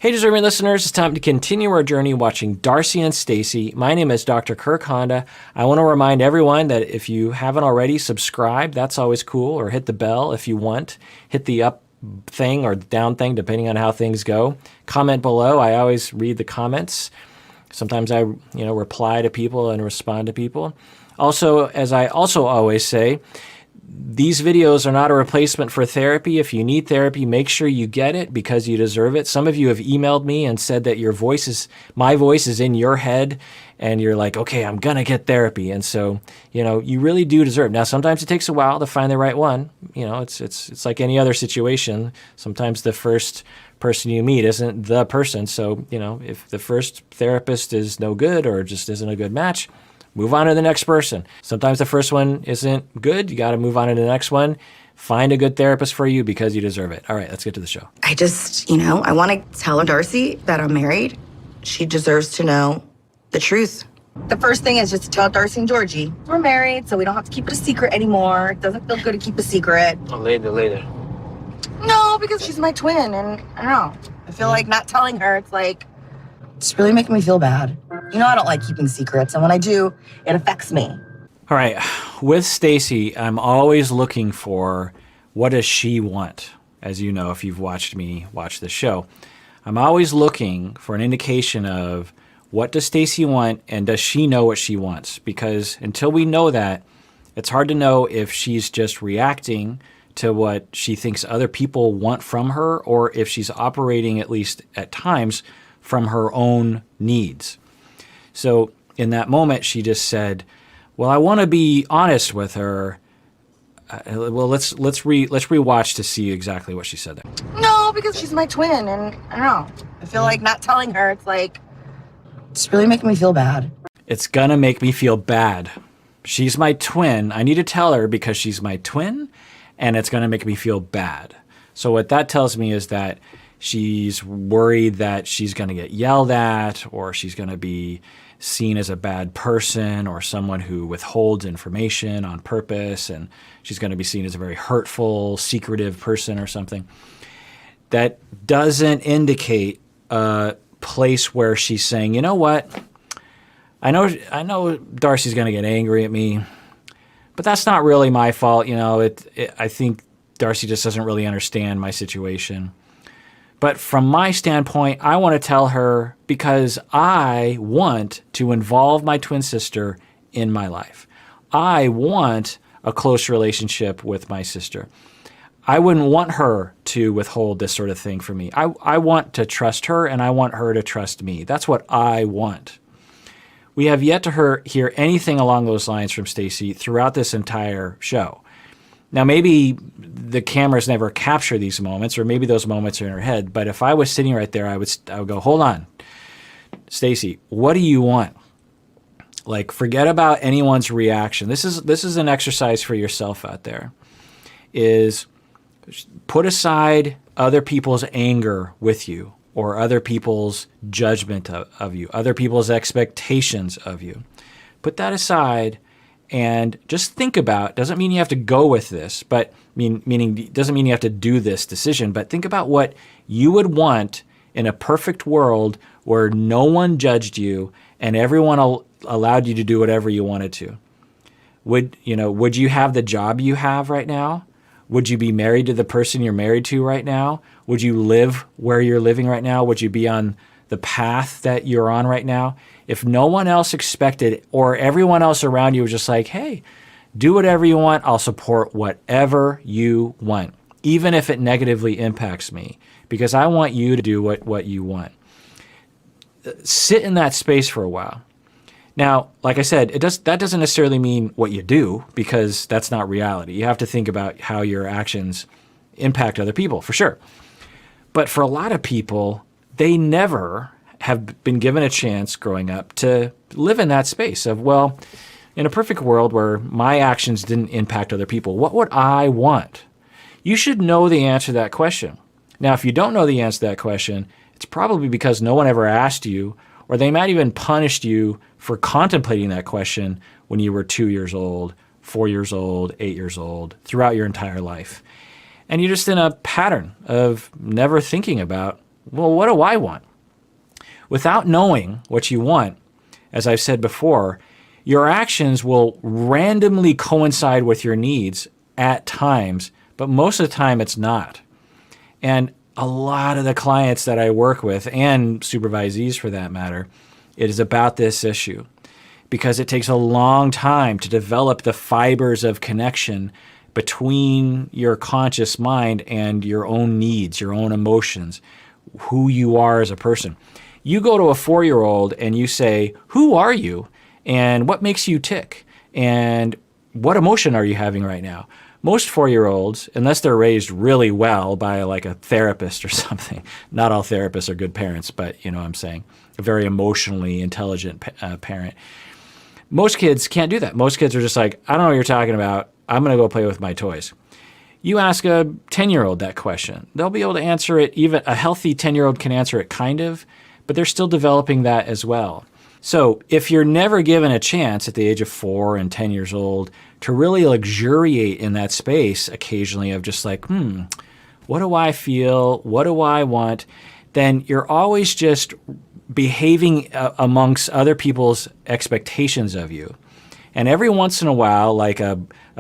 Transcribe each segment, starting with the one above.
Hey, deserving listeners, it's time to continue our journey watching Darcey and Stacey. My name is Dr. Kirk Honda. I want to remind everyone that if you haven't already, subscribe. That's always cool. Or hit the bell if you want. Hit the up thing or down thing, depending on how things go. Comment below. I always read the comments. Sometimes I, reply to people and respond to people. Also, as I also always say, these videos are not a replacement for therapy. If you need therapy, make sure you get it because you deserve it. Some of you have emailed me and said that my voice is in your head and you're like, okay, I'm going to get therapy. And so, you really do deserve it. Now, sometimes it takes a while to find the right one. It's like any other situation. Sometimes the first person you meet isn't the person. So, if the first therapist is no good or just isn't a good match, move on to the next person. Sometimes the first one isn't good. You got to move on to the next one. Find a good therapist for you because you deserve it. All right, let's get to the show. I just, I want to tell Darcey that I'm married. She deserves to know the truth. The first thing is just to tell Darcey and Georgie we're married, so we don't have to keep it a secret anymore. It doesn't feel good to keep a secret. Oh, later. No, because she's my twin, and I don't know. I feel like not telling her, it's really making me feel bad. I don't like keeping secrets, and when I do, it affects me. All right, with Stacey, I'm always looking for what does she want? As you know, if you've watched me watch the show, I'm always looking for an indication of what does Stacey want and does she know what she wants? Because until we know that, it's hard to know if she's just reacting to what she thinks other people want from her or if she's operating, at least at times, from her own needs. So in that moment, she just said, well, I want to be honest with her. Let's rewatch to see exactly what she said there. No, because she's my twin, and I don't know. I feel like not telling her, it's really making me feel bad. It's gonna make me feel bad. She's my twin. I need to tell her because she's my twin, and it's gonna make me feel bad. So what that tells me is that she's worried that she's going to get yelled at or she's going to be seen as a bad person or someone who withholds information on purpose, and she's going to be seen as a very hurtful, secretive person or something. That doesn't indicate a place where she's saying, you know what, I know Darcey's going to get angry at me, but that's not really my fault. I think Darcey just doesn't really understand my situation. But from my standpoint, I want to tell her because I want to involve my twin sister in my life. I want a close relationship with my sister. I wouldn't want her to withhold this sort of thing from me. I want to trust her and I want her to trust me. That's what I want. We have yet to hear anything along those lines from Stacey throughout this entire show. Now, maybe the cameras never capture these moments, or maybe those moments are in her head. But if I was sitting right there, I would go, hold on, Stacey, what do you want? Forget about anyone's reaction. This is an exercise for yourself out there. Is put aside other people's anger with you, or other people's judgment of you, other people's expectations of you. Put that aside. And just think about, doesn't mean you have to go with this, but meaning doesn't mean you have to do this decision, but think about what you would want in a perfect world where no one judged you and everyone allowed you to do whatever you wanted to. Would you have the job you have right now? Would you be married to the person you're married to right now? Would you live where you're living right now? Would you be on the path that you're on right now? If no one else expected or everyone else around you was just like, hey, do whatever you want, I'll support whatever you want, even if it negatively impacts me, because I want you to do what you want. Sit in that space for a while. Now, like I said, that doesn't necessarily mean what you do, because that's not reality. You have to think about how your actions impact other people, for sure. But for a lot of people, they never have been given a chance growing up to live in that space of, well, in a perfect world where my actions didn't impact other people, what would I want? You should know the answer to that question. Now, if you don't know the answer to that question, it's probably because no one ever asked you, or they might even punished you for contemplating that question when you were 2 years old, 4 years old, 8 years old, throughout your entire life. And you're just in a pattern of never thinking about Well, what do I want? Without knowing what you want, as I've said before, your actions will randomly coincide with your needs at times, but most of the time it's not. And a lot of the clients that I work with, and supervisees for that matter, it is about this issue because it takes a long time to develop the fibers of connection between your conscious mind and your own needs, your own emotions, who you are as a person. You go to a 4-year-old and you say, who are you? And what makes you tick? And what emotion are you having right now? Most 4-year-olds, unless they're raised really well by like a therapist or something, not all therapists are good parents, but you know what I'm saying, a very emotionally intelligent parent. Most kids can't do that. Most kids are just like, I don't know what you're talking about. I'm going to go play with my toys. You ask a 10-year-old that question, they'll be able to answer it. Even a healthy 10-year-old can answer it kind of, but they're still developing that as well. So if you're never given a chance at the age of 4 and 10 years old to really luxuriate in that space occasionally of just like, what do I feel? What do I want? Then you're always just behaving amongst other people's expectations of you. And every once in a while, like a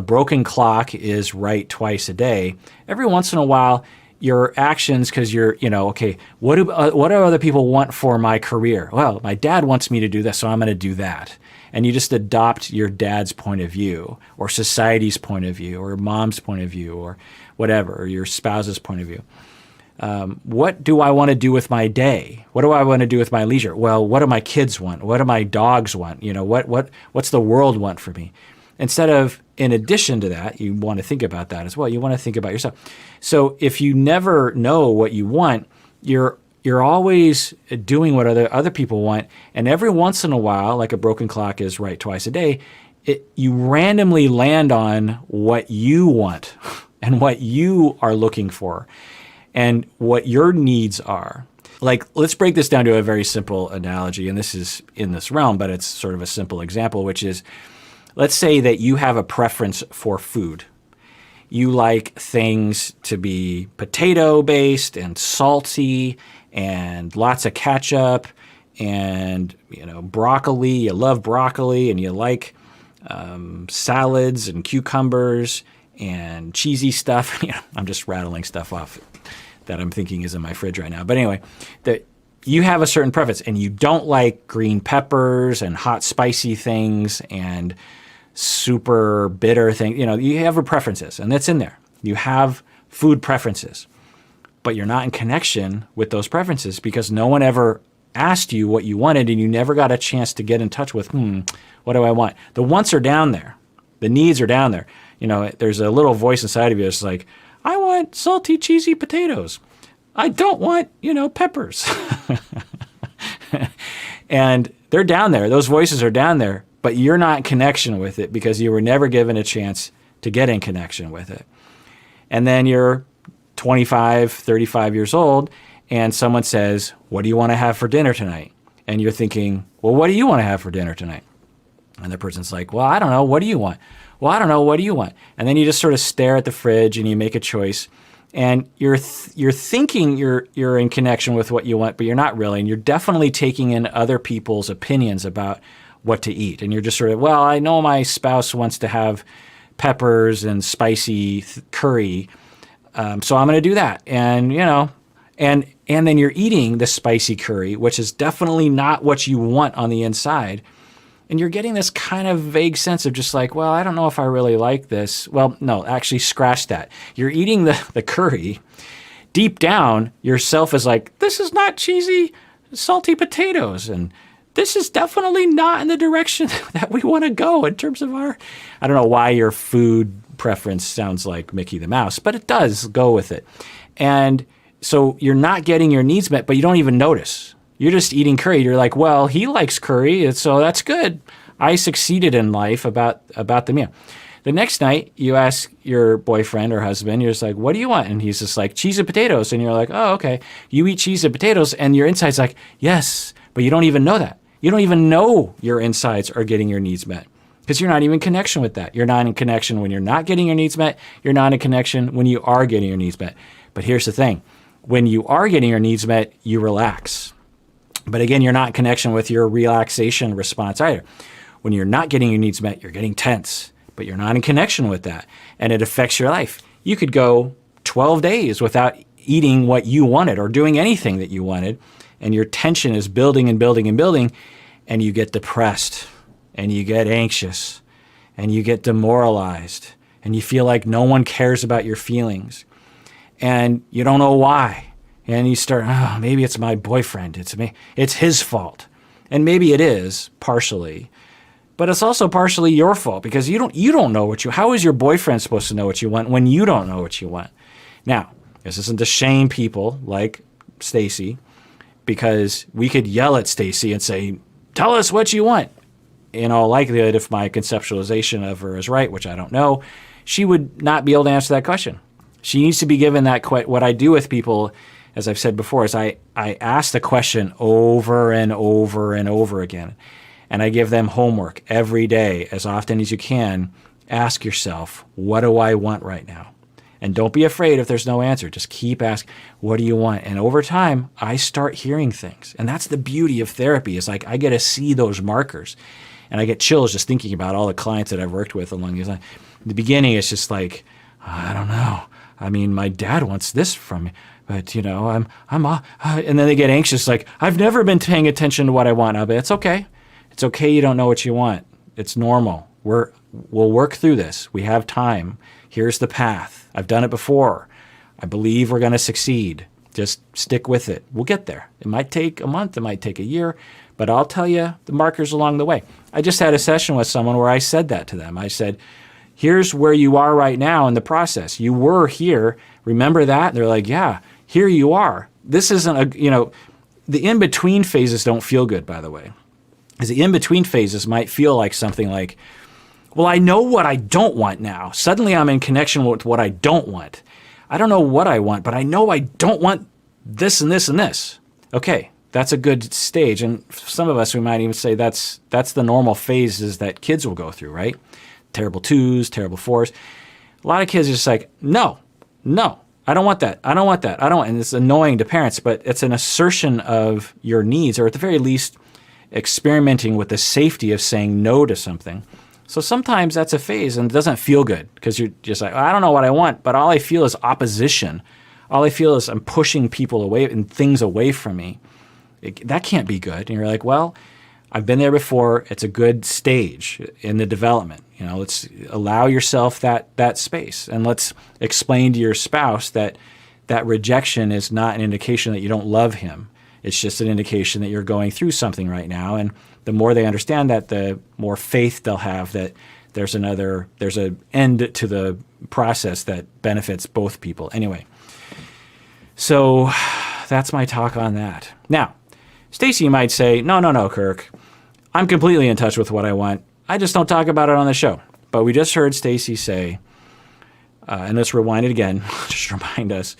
broken clock is right twice a day, every once in a while, your actions, because you're, okay, what do other people want for my career? Well, my dad wants me to do this, so I'm going to do that. And you just adopt your dad's point of view, or society's point of view, or mom's point of view, or whatever, or your spouse's point of view. What do I want to do with my day? What do I want to do with my leisure? Well, what do my kids want? What do my dogs want? What's the world want for me? Instead of, in addition to that, you want to think about that as well. You want to think about yourself. So if you never know what you want, you're always doing what other people want. And every once in a while, like a broken clock is right twice a day, you randomly land on what you want and what you are looking for and what your needs are. Like, let's break this down to a very simple analogy. And this is in this realm, but it's sort of a simple example, which is, let's say that you have a preference for food. You like things to be potato-based and salty and lots of ketchup and, broccoli. You love broccoli and you like salads and cucumbers and cheesy stuff. I'm just rattling stuff off that I'm thinking is in my fridge right now. But anyway, you have a certain preference and you don't like green peppers and hot spicy things and super bitter thing. You have preferences, and that's in there. You have food preferences, but you're not in connection with those preferences because no one ever asked you what you wanted, and you never got a chance to get in touch with, what do I want? The wants are down there. The needs are down there. There's a little voice inside of you that's like, I want salty, cheesy potatoes. I don't want, peppers. And they're down there. Those voices are down there. But you're not in connection with it because you were never given a chance to get in connection with it. And then you're 25, 35 years old, and someone says, what do you want to have for dinner tonight? And you're thinking, well, what do you want to have for dinner tonight? And the person's like, well, I don't know. What do you want? Well, I don't know. What do you want? And then you just sort of stare at the fridge and you make a choice. And you're thinking you're in connection with what you want, but you're not really. And you're definitely taking in other people's opinions about what to eat. And you're just sort of, well, I know my spouse wants to have peppers and spicy curry, so I'm going to do that. And, and then you're eating the spicy curry, which is definitely not what you want on the inside. And you're getting this kind of vague sense of just like, well, I don't know if I really like this. Well, no, actually scratch that. You're eating the curry. Deep down, yourself is like, this is not cheesy, salty potatoes. And this is definitely not in the direction that we want to go in terms of I don't know why your food preference sounds like Mickey the Mouse, but it does go with it. And so you're not getting your needs met, but you don't even notice. You're just eating curry. You're like, well, he likes curry, so that's good. I succeeded in life about the meal. The next night, you ask your boyfriend or husband, you're just like, what do you want? And he's just like, cheese and potatoes. And you're like, oh, okay. You eat cheese and potatoes, and your inside's like, yes, but you don't even know that. You don't even know your insides are getting your needs met because you're not even in connection with that. You're not in connection when you're not getting your needs met. You're not in connection when you are getting your needs met. But here's the thing. When you are getting your needs met, you relax. But again, you're not in connection with your relaxation response either. When you're not getting your needs met, you're getting tense, but you're not in connection with that. And it affects your life. You could go 12 days without eating what you wanted or doing anything that you wanted. And your tension is building and building and building. And you get depressed and you get anxious and you get demoralized and you feel like no one cares about your feelings. And you don't know why. And you start, oh, maybe it's my boyfriend. It's me. It's his fault. And maybe it is partially, but it's also partially your fault because you don't know how is your boyfriend supposed to know what you want when you don't know what you want? Now, this isn't to shame people like Stacey, because we could yell at Stacey and say, tell us what you want. In all likelihood, if my conceptualization of her is right, which I don't know, she would not be able to answer that question. She needs to be given that question. What I do with people, as I've said before, is I ask the question over and over and over again. And I give them homework every day, as often as you can. Ask yourself, what do I want right now? And don't be afraid if there's no answer. Just keep asking, what do you want? And over time, I start hearing things. And that's the beauty of therapy, is like I get to see those markers. And I get chills just thinking about all the clients that I've worked with along these lines. In the beginning, it's just like, I don't know. I mean, my dad wants this from me. But, and then they get anxious, like, I've never been paying attention to what I want. But it's okay. It's okay you don't know what you want. It's normal. We'll work through this. We have time. Here's the path. I've done it before. I believe we're going to succeed. Just stick with it. We'll get there. It might take a month. It might take a year. But I'll tell you the markers along the way. I just had a session with someone where I said that to them. I said, here's where you are right now in the process. You were here. Remember that? And they're like, yeah. Here you are. This isn't the in-between phases don't feel good, by the way. Because the in-between phases might feel like something like, well, I know what I don't want now. Suddenly I'm in connection with what I don't want. I don't know what I want, but I know I don't want this and this and this. Okay, that's a good stage. And for some of us, we might even say that's the normal phases that kids will go through, right? Terrible twos, terrible fours. A lot of kids are just like, no. I don't want that. I don't want that. And it's annoying to parents, but it's an assertion of your needs, or at the very least, experimenting with the safety of saying no to something. So sometimes that's a phase and it doesn't feel good because you're just like, I don't know what I want, but all I feel is opposition. All I feel is I'm pushing people away and things away from me. That can't be good. And you're like, well, I've been there before. It's a good stage in the development. Let's allow yourself that space, and let's explain to your spouse that rejection is not an indication that you don't love him. It's just an indication that you're going through something right now. And the more they understand that, the more faith they'll have that there's an end to the process that benefits both people. Anyway, so that's my talk on that. Now, Stacey might say, no, Kirk. I'm completely in touch with what I want. I just don't talk about it on the show. But we just heard Stacey say, and let's rewind it again, just remind us,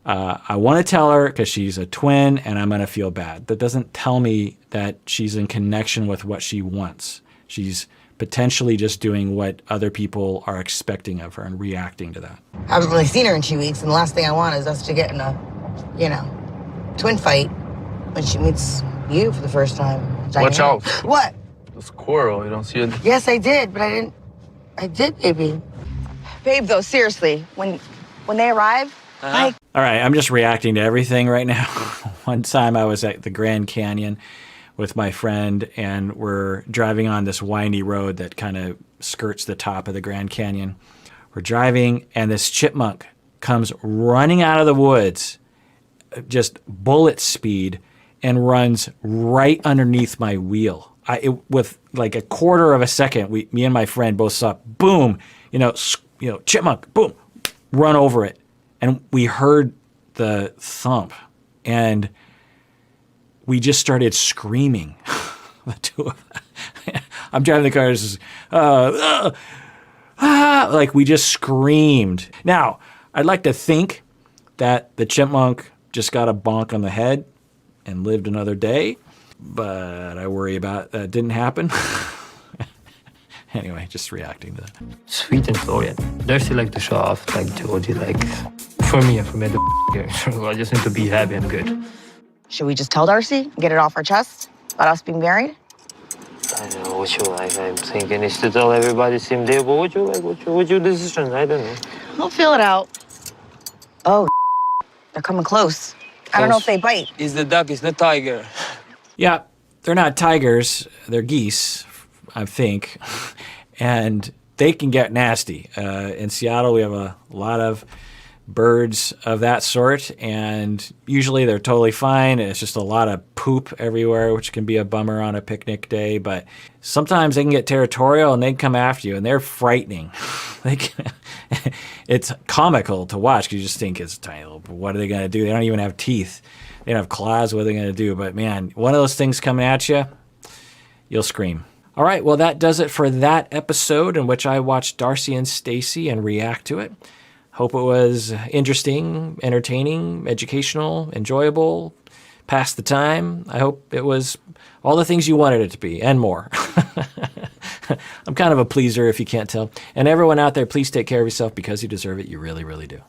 I want to tell her because she's a twin and I'm going to feel bad. That doesn't tell me that she's in connection with what she wants. She's potentially just doing what other people are expecting of her and reacting to that. I haven't really seen her in 2 weeks, and the last thing I want is us to get in a, twin fight when she meets you for the first time. Watch out. What? The squirrel, you don't see it? Yes, I did, but I didn't. I did, baby. Babe, though, seriously, when they arrive, All right, I'm just reacting to everything right now. One time I was at the Grand Canyon with my friend, and we're driving on this windy road that kind of skirts the top of the Grand Canyon. We're driving, and this chipmunk comes running out of the woods, just bullet speed, and runs right underneath my wheel. With like a quarter of a second, me and my friend both saw, boom, chipmunk, boom, run over it. And we heard the thump, and we just started screaming, the two of us. I'm driving the car, just, like we just screamed. Now, I'd like to think that the chipmunk just got a bonk on the head and lived another day, but I worry about that didn't happen. Anyway, just reacting to that. Sweet and Florian. Darcey liked to show off, like Georgie, like for me and for me to here. So I just need to be happy and good. Should we just tell Darcey, get it off our chest about us being married? I don't know what you like. I'm thinking is to tell everybody same day, but what you like, what's your decision? I don't know. We'll feel it out. Oh, they're coming close. I don't know if they bite. It's the duck, it's the tiger. Yeah, they're not tigers, they're geese, I think. And they can get nasty. In Seattle, we have a lot of birds of that sort, and usually they're totally fine. It's just a lot of poop everywhere, which can be a bummer on a picnic day. But sometimes they can get territorial and they come after you, and they're frightening. It's comical to watch because you just think it's tiny little. What are they going to do? They don't even have teeth. They don't have claws. What are they going to do? But man, one of those things coming at you, you'll scream. All right, well, that does it for that episode in which I watched Darcey and Stacey and react to it. Hope it was interesting, entertaining, educational, enjoyable, pass the time. I hope it was all the things you wanted it to be and more. I'm kind of a pleaser if you can't tell. And everyone out there, please take care of yourself because you deserve it. You really, really do.